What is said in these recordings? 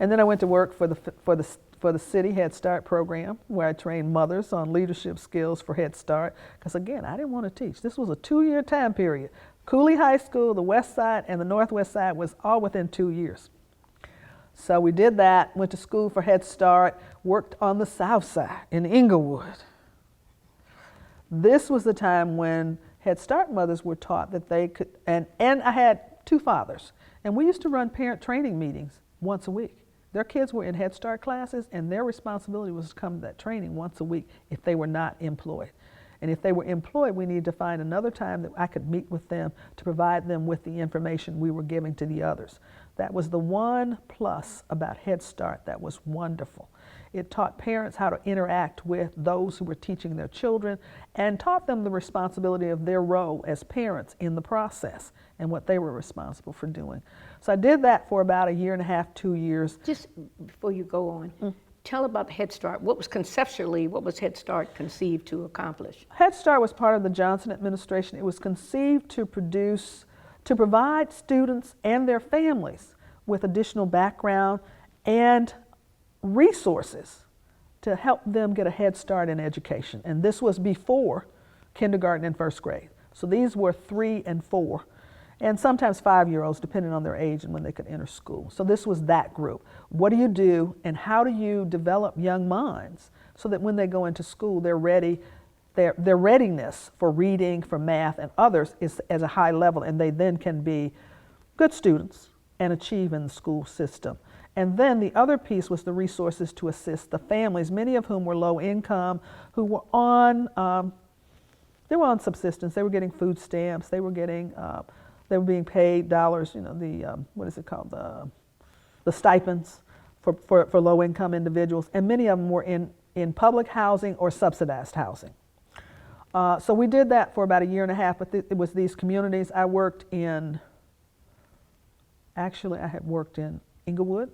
And then I went to work for the city Head Start program, where I trained mothers on leadership skills for Head Start. Because again, I didn't want to teach. This was a 2-year time period. Cooley High School, the West Side, and the Northwest Side was all within 2 years. So we did that, went to school for Head Start, worked on the South Side in Inglewood. This was the time when Head Start mothers were taught that they could, and I had 2 fathers, and we used to run parent training meetings once a week. Their kids were in Head Start classes, and their responsibility was to come to that training once a week if they were not employed. And if they were employed, we needed to find another time that I could meet with them to provide them with the information we were giving to the others. That was the one plus about Head Start that was wonderful. It taught parents how to interact with those who were teaching their children and taught them the responsibility of their role as parents in the process and what they were responsible for doing. So I did that for about 1.5 years, 2 years. Just before you go on, tell about Head Start. What was Head Start conceived to accomplish? Head Start was part of the Johnson administration. It was conceived to provide students and their families with additional background and resources to help them get a head start in education. And this was before kindergarten and first grade. So these were 3 and 4, and sometimes 5-year-olds, depending on their age and when they could enter school. So this was that group. What do you do, and how do you develop young minds so that when they go into school, they're ready, their readiness for reading, for math, and others is at a high level, and they then can be good students and achieve in the school system. And then the other piece was the resources to assist the families, many of whom were low income, who were on subsistence. They were getting food stamps. They were being paid dollars. You know, what is it called? The stipends for low income individuals, and many of them were in public housing or subsidized housing. So we did that for about 1.5 years, but it was these communities. I had worked in Inglewood.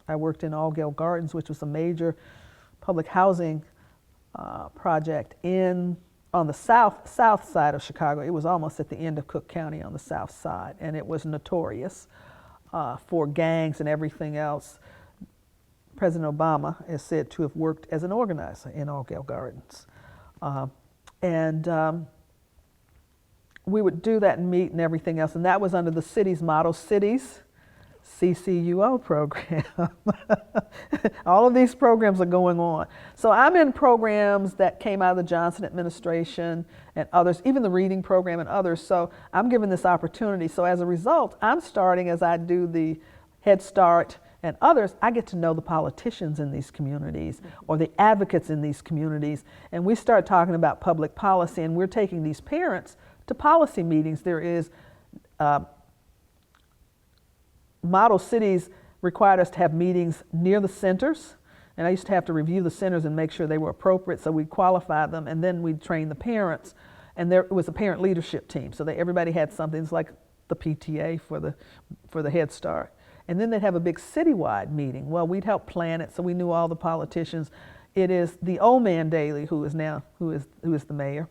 I worked in Allgale Gardens, which was a major public housing project on the south side of Chicago. It was almost at the end of Cook County on the south side, and it was notorious for gangs and everything else. President Obama is said to have worked as an organizer in Allgale Gardens. We would do that and meet and everything else, and that was under the city's Model Cities CCUO program. All of these programs are going on. So I'm in programs that came out of the Johnson administration and others, even the reading program and others. So I'm given this opportunity. So as a result, I'm starting, as I do the Head Start and others, I get to know the politicians in these communities or the advocates in these communities. And we start talking about public policy, and we're taking these parents to policy meetings. There is Model Cities required us to have meetings near the centers, and I used to have to review the centers and make sure they were appropriate, so we'd qualify them, and then we'd train the parents, and there was a parent leadership team, so everybody had something. It's like the PTA for the Head Start. And then they'd have a big citywide meeting. Well, we'd help plan it, so we knew all the politicians. It is the old man Daley who is the mayor.